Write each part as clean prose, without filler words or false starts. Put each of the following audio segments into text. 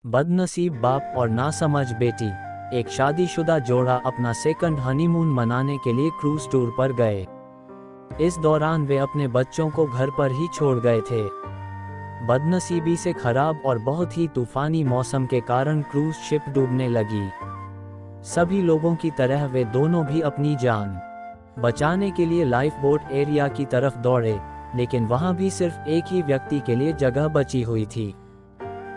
बदनसीब बाप और नासमझ बेटी। एक शादीशुदा जोड़ा अपना सेकंड हनीमून मनाने के लिए क्रूज टूर पर गए। इस दौरान वे अपने बच्चों को घर पर ही छोड़ गए थे। बदनसीबी से खराब और बहुत ही तूफानी मौसम के कारण क्रूज शिप डूबने लगी। सभी लोगों की तरह वे दोनों भी अपनी जान बचाने के लिए लाइफ बोट एरिया की तरफ दौड़े, लेकिन वहां भी सिर्फ एक ही व्यक्ति के लिए जगह बची हुई थी।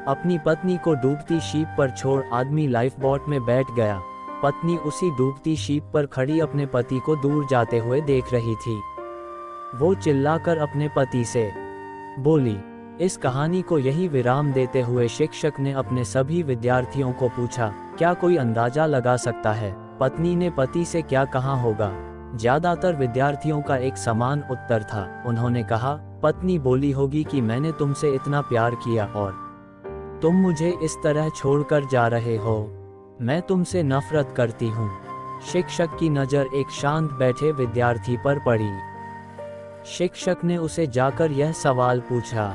अपनी पत्नी को डूबती शीप पर छोड़ आदमी लाइफ बोट में बैठ गया। पत्नी उसी डूबती शीप पर खड़ी अपने पति को दूर जाते हुए देख रही थी। वो चिल्लाकर अपने पति से बोली। इस कहानी को यही विराम देते हुए शिक्षक ने अपने सभी विद्यार्थियों को पूछा, क्या कोई अंदाजा लगा सकता है पत्नी ने पति से क्या कहा होगा? ज्यादातर विद्यार्थियों का एक समान उत्तर था। उन्होंने कहा, पत्नी बोली होगी कि मैंने तुमसे इतना प्यार किया और तुम मुझे इस तरह छोड़कर जा रहे हो। मैं तुमसे नफरत करती हूँ। शिक्षक की नज़र एक शांत बैठे विद्यार्थी पर पड़ी। शिक्षक ने उसे जाकर यह सवाल पूछा।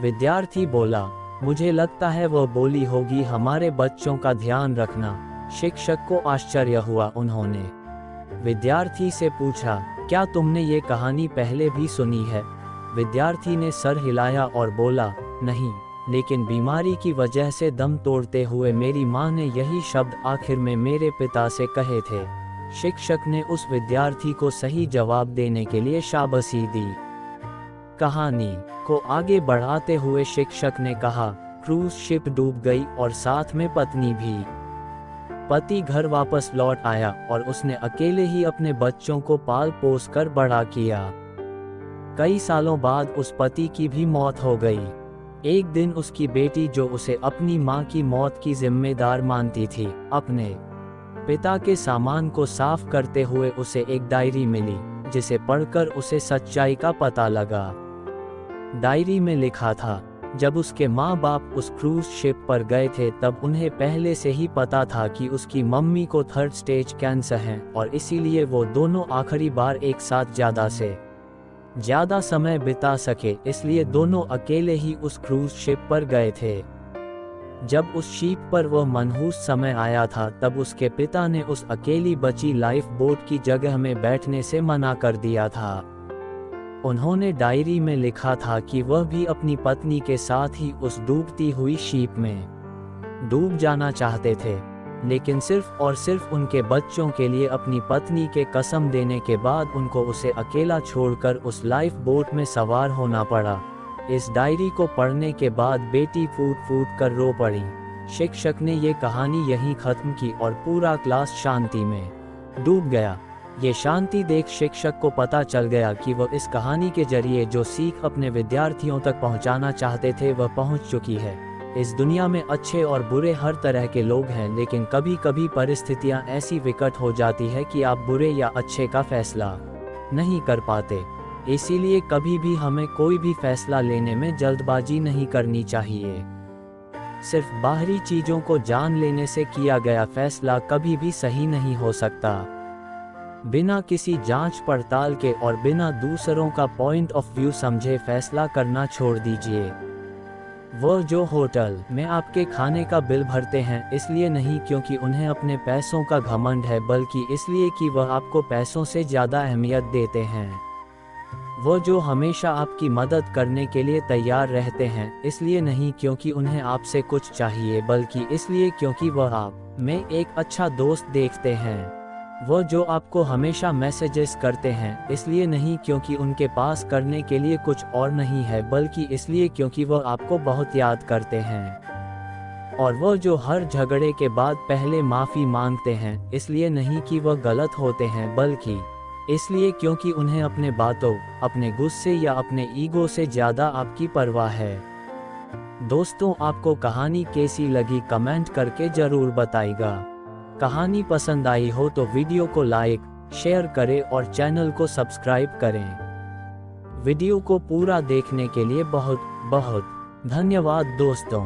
विद्यार्थी बोला, मुझे लगता है वह बोली होगी हमारे बच्चों का ध्यान रखना। शिक्षक को आश्चर्य हुआ। उन्होंने विद्यार्थी से पूछा, क्या तुमने ये कहानी पहले भी सुनी है? विद्यार्थी ने सर हिलाया और बोला, नहीं, लेकिन बीमारी की वजह से दम तोड़ते हुए मेरी माँ ने यही शब्द आखिर में मेरे पिता से कहे थे। शिक्षक ने उस विद्यार्थी को सही जवाब देने के लिए शाबाशी दी। कहानी को आगे बढ़ाते हुए शिक्षक ने कहा, क्रूज शिप डूब गई और साथ में पत्नी भी। पति घर वापस लौट आया और उसने अकेले ही अपने बच्चों को पाल पोस कर बड़ा किया। कई सालों बाद उस पति की भी मौत हो गई। एक दिन उसकी बेटी, जो उसे अपनी मां की मौत की जिम्मेदार मानती थी, अपने पिता के सामान को साफ करते हुए उसे एक डायरी मिली, जिसे पढ़कर उसे सच्चाई का पता लगा। डायरी में लिखा था, जब उसके माँ बाप उस क्रूज शिप पर गए थे तब उन्हें पहले से ही पता था कि उसकी मम्मी को 3rd स्टेज कैंसर है और इसीलिए वो दोनों आखिरी बार एक साथ ज़्यादा समय बिता सके, इसलिए दोनों अकेले ही उस क्रूज शिप पर गए थे। जब उस शिप पर वह मनहूस समय आया था तब उसके पिता ने उस अकेली बची लाइफ बोट की जगह में बैठने से मना कर दिया था। उन्होंने डायरी में लिखा था कि वह भी अपनी पत्नी के साथ ही उस डूबती हुई शिप में डूब जाना चाहते थे, लेकिन सिर्फ और सिर्फ उनके बच्चों के लिए अपनी पत्नी के कसम देने के बाद उनको उसे अकेला छोड़कर उस लाइफ बोट में सवार होना पड़ा। इस डायरी को पढ़ने के बाद बेटी फूट फूट कर रो पड़ी। शिक्षक ने ये कहानी यहीं खत्म की और पूरा क्लास शांति में डूब गया। ये शांति देख शिक्षक को पता चल गया कि वह इस कहानी के जरिए जो सीख अपने विद्यार्थियों तक पहुंचाना चाहते थे वह पहुंच चुकी है। इस दुनिया में अच्छे और बुरे हर तरह के लोग हैं, लेकिन कभी कभी परिस्थितियां ऐसी विकट हो जाती है कि आप बुरे या अच्छे का फैसला नहीं कर पाते। इसीलिए कभी भी हमें कोई भी फैसला लेने में जल्दबाजी नहीं करनी चाहिए। सिर्फ बाहरी चीजों को जान लेने से किया गया फैसला कभी भी सही नहीं हो सकता। बिना किसी जांच पड़ताल के और बिना दूसरों का पॉइंट ऑफ व्यू समझे फैसला करना छोड़ दीजिए। वह जो होटल में आपके खाने का बिल भरते हैं, इसलिए नहीं क्योंकि उन्हें अपने पैसों का घमंड है, बल्कि इसलिए कि वह आपको पैसों से ज़्यादा अहमियत देते हैं। वह जो हमेशा आपकी मदद करने के लिए तैयार रहते हैं, इसलिए नहीं क्योंकि उन्हें आपसे कुछ चाहिए, बल्कि इसलिए क्योंकि वह आप में एक अच्छा दोस्त देखते हैं। वह जो आपको हमेशा मैसेजेस करते हैं, इसलिए नहीं क्योंकि उनके पास करने के लिए कुछ और नहीं है, बल्कि इसलिए क्योंकि वह आपको बहुत याद करते हैं। और वह जो हर झगड़े के बाद पहले माफ़ी मांगते हैं, इसलिए नहीं कि वह गलत होते हैं, बल्कि इसलिए क्योंकि उन्हें अपने बातों, अपने गुस्से या अपने ईगो से ज़्यादा आपकी परवाह है। दोस्तों, आपको कहानी कैसी लगी कमेंट करके ज़रूर बताइएगा। कहानी पसंद आई हो तो वीडियो को लाइक, शेयर करें और चैनल को सब्सक्राइब करें। वीडियो को पूरा देखने के लिए बहुत बहुत धन्यवाद दोस्तों।